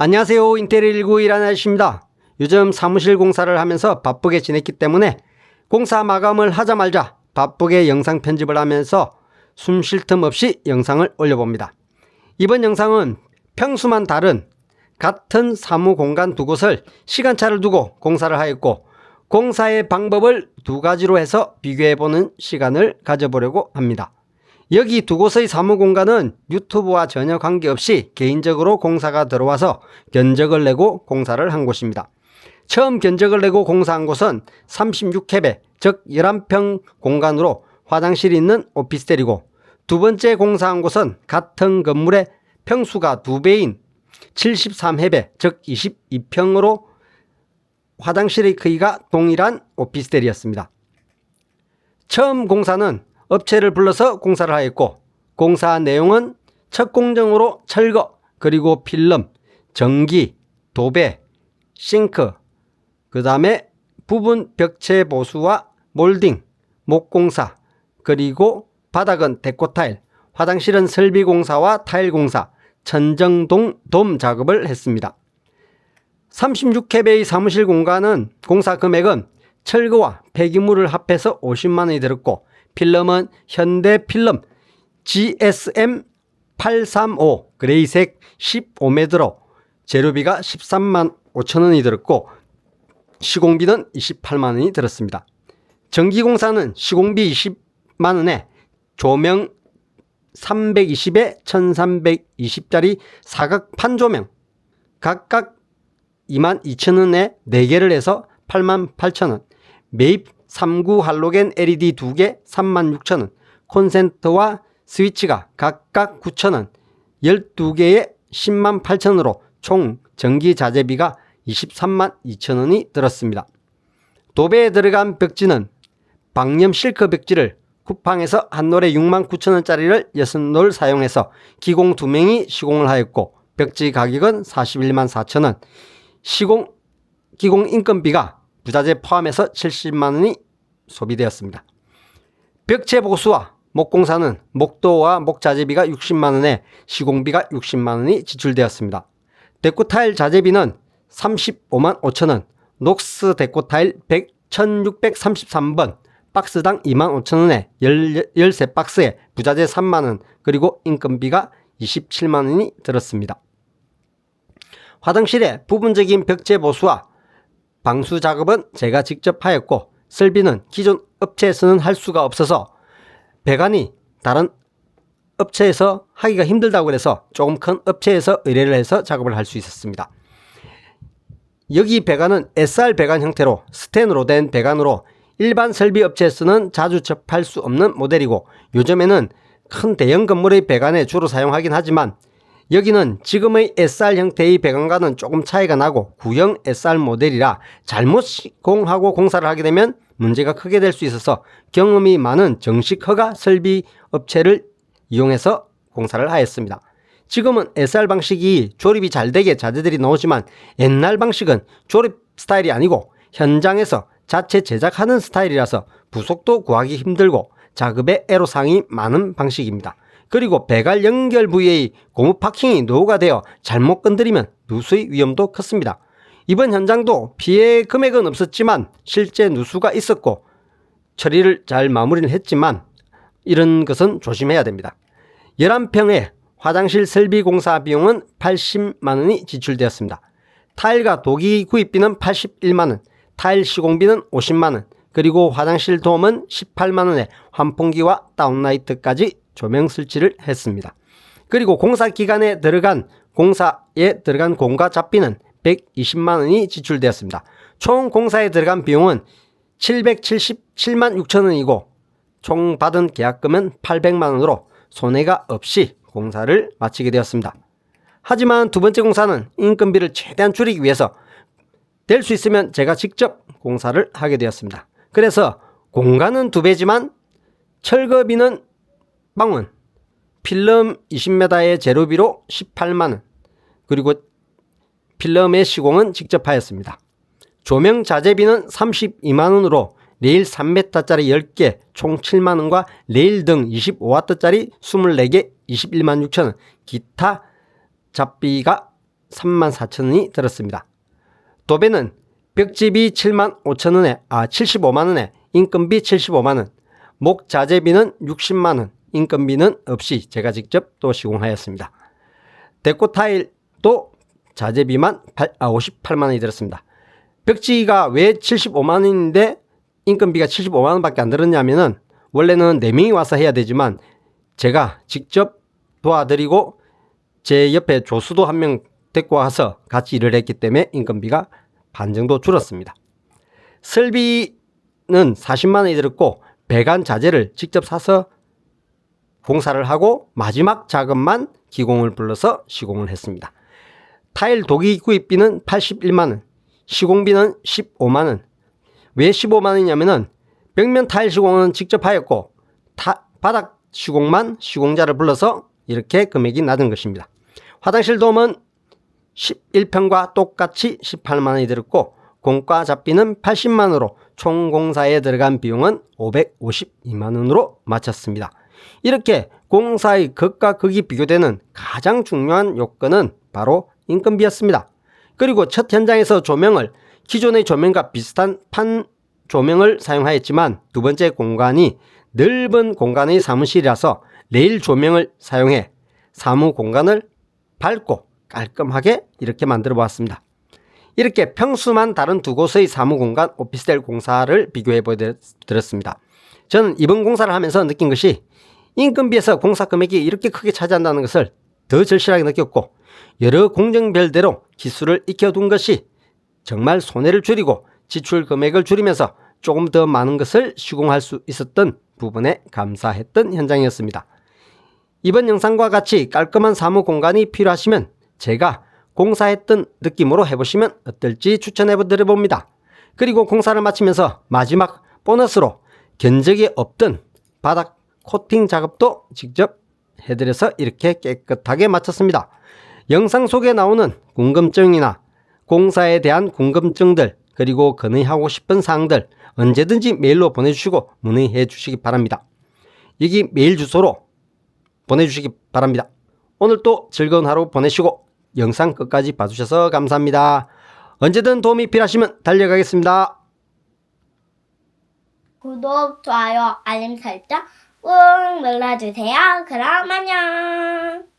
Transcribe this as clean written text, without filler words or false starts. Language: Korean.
안녕하세요. 인테리어 19일 아저씨입니다. 요즘 사무실 공사를 하면서 바쁘게 지냈기 때문에 공사 마감을 하자마자 바쁘게 영상 편집을 하면서 숨 쉴 틈 없이 영상을 올려봅니다. 이번 영상은 평수만 다른 같은 사무 공간 두 곳을 시간차를 두고 공사를 하였고 공사의 방법을 두 가지로 해서 비교해보는 시간을 가져보려고 합니다. 여기 두 곳의 사무 공간은 유튜브와 전혀 관계없이 개인적으로 공사가 들어와서 견적을 내고 공사를 한 곳입니다. 처음 견적을 내고 공사한 곳은 36캡에 즉 11평 공간으로 화장실이 있는 오피스텔이고, 두 번째 공사한 곳은 같은 건물의 평수가 2배인 73헵에 즉 22평으로 화장실의 크기가 동일한 오피스텔이었습니다. 처음 공사는 업체를 불러서 공사를 하였고, 공사 내용은 첫 공정으로 철거, 그리고 필름, 전기, 도배, 싱크, 그 다음에 부분 벽체 보수와 몰딩, 목공사, 그리고 바닥은 데코타일, 화장실은 설비공사와 타일공사, 천정동 돔 작업을 했습니다. 36캡의 사무실 공간은 공사 금액은 철거와 폐기물을 합해서 50만원이 들었고, 필름은 현대필름 GSM 835 그레이색 15m로 재료비가 13만 5천원이 들었고 시공비는 28만원이 들었습니다. 전기공사는 시공비 20만원에 조명 320에 1320짜리 사각 판조명 각각 22,000원에 4개를 해서 88,000원, 매입 3구 할로겐 LED 2개 36,000원, 콘센트와 스위치가 각각 9,000원, 12개에 10만 8천원으로 총 전기 자재비가 23만 2천원이 들었습니다. 도배에 들어간 벽지는 방염 실크 벽지를 쿠팡에서 한 롤에 6만 9천원짜리를 6롤 사용해서 기공 2명이 시공을 하였고, 벽지 가격은 41만 4천원, 기공 인건비가 부자재 포함해서 70만원이 소비되었습니다. 벽체 보수와 목공사는 목도와 목자재비가 60만원에 시공비가 60만원이 지출되었습니다. 데코타일 자재비는 35만 5천원, 녹스 데코타일 1633번, 박스당 2만 5천원에 13박스에 부자재 3만원, 그리고 인건비가 27만원이 들었습니다. 화장실의 부분적인 벽체 보수와 방수 작업은 제가 직접 하였고, 설비는 기존 업체에서는 할 수가 없어서 배관이 다른 업체에서 하기가 힘들다고 해서 조금 큰 업체에서 의뢰를 해서 작업을 할 수 있었습니다. 여기 배관은 SR 배관 형태로 스텐으로 된 배관으로 일반 설비 업체에서는 자주 접할 수 없는 모델이고, 요즘에는 큰 대형 건물의 배관에 주로 사용하긴 하지만 여기는 지금의 SR 형태의 배관과는 조금 차이가 나고 구형 SR 모델이라 잘못 시공하고 공사를 하게 되면 문제가 크게 될 수 있어서 경험이 많은 정식 허가 설비 업체를 이용해서 공사를 하였습니다. 지금은 SR 방식이 조립이 잘 되게 자재들이 나오지만 옛날 방식은 조립 스타일이 아니고 현장에서 자체 제작하는 스타일이라서 부속도 구하기 힘들고 작업에 애로사항이 많은 방식입니다. 그리고 배관 연결 부위의 고무 파킹이 노후가 되어 잘못 건드리면 누수의 위험도 컸습니다. 이번 현장도 피해 금액은 없었지만 실제 누수가 있었고 처리를 잘 마무리를 했지만 이런 것은 조심해야 됩니다. 11평의 화장실 설비 공사 비용은 80만원이 지출되었습니다. 타일과 도기 구입비는 81만원, 타일 시공비는 50만원, 그리고 화장실 도움은 18만원에 환풍기와 다운라이트까지 조명 설치를 했습니다. 그리고 공사 기간에 들어간 공사에 들어간 공과 잡비는 120만원이 지출되었습니다. 총 공사에 들어간 비용은 777만 6천원이고 총 받은 계약금은 800만원으로 손해가 없이 공사를 마치게 되었습니다. 하지만 두 번째 공사는 인건비를 최대한 줄이기 위해서 될 수 있으면 제가 직접 공사를 하게 되었습니다. 그래서 공간은 2배지만 철거비는 빵원, 필름 20m의 재료비로 18만원, 그리고 필름의 시공은 직접 하였습니다. 조명 자재비는 32만원으로 레일 3m짜리 10개 총 7만원과 레일 등 25W짜리 24개 21만 6천원, 기타 잡비가 34,000원이 들었습니다. 도배는 벽지비 75만원에 인건비 75만원, 목자재비는 60만원, 인건비는 없이 제가 직접 또 시공하였습니다. 데코 타일도 자재비만 58만원이 들었습니다. 벽지가 왜 75만원인데 인건비가 75만원밖에 안 들었냐면은 원래는 4명이 와서 해야 되지만 제가 직접 도와드리고 제 옆에 조수도 한 명 데리고 와서 같이 일을 했기 때문에 인건비가 반 정도 줄었습니다. 설비는 40만원이 들었고 배관 자재를 직접 사서 공사를 하고 마지막 작업만 기공을 불러서 시공을 했습니다. 타일 도기 구입비는 81만원, 시공비는 15만원. 왜 15만원이냐면은 벽면 타일 시공은 직접 하였고 바닥 시공만 시공자를 불러서 이렇게 금액이 낮은 것입니다. 화장실 도움은 11평과 똑같이 18만원이 들었고 공과 잡비는 80만원으로 총 공사에 들어간 비용은 552만원으로 마쳤습니다. 이렇게 공사의 극과 극이 비교되는 가장 중요한 요건은 바로 인건비였습니다. 그리고 첫 현장에서 조명을 기존의 조명과 비슷한 판 조명을 사용하였지만 두 번째 공간이 넓은 공간의 사무실이라서 레일 조명을 사용해 사무 공간을 밝고 깔끔하게 이렇게 만들어 보았습니다. 이렇게 평수만 다른 두 곳의 사무공간 오피스텔 공사를 비교해 보여드렸습니다. 저는 이번 공사를 하면서 느낀 것이 인건비에서 공사 금액이 이렇게 크게 차지한다는 것을 더 절실하게 느꼈고 여러 공정별대로 기술을 익혀둔 것이 정말 손해를 줄이고 지출 금액을 줄이면서 조금 더 많은 것을 시공할 수 있었던 부분에 감사했던 현장이었습니다. 이번 영상과 같이 깔끔한 사무 공간이 필요하시면 제가 공사했던 느낌으로 해보시면 어떨지 추천해 드려봅니다. 그리고 공사를 마치면서 마지막 보너스로 견적이 없던 바닥 코팅 작업도 직접 해드려서 이렇게 깨끗하게 마쳤습니다. 영상 속에 나오는 궁금증이나 공사에 대한 궁금증들 그리고 건의하고 싶은 사항들 언제든지 메일로 보내주시고 문의해 주시기 바랍니다. 여기 메일 주소로 보내주시기 바랍니다. 오늘 또 즐거운 하루 보내시고 영상 끝까지 봐주셔서 감사합니다. 언제든 도움이 필요하시면 달려가겠습니다. 구독, 좋아요, 알림 설정 꾹 눌러주세요. 그럼 안녕.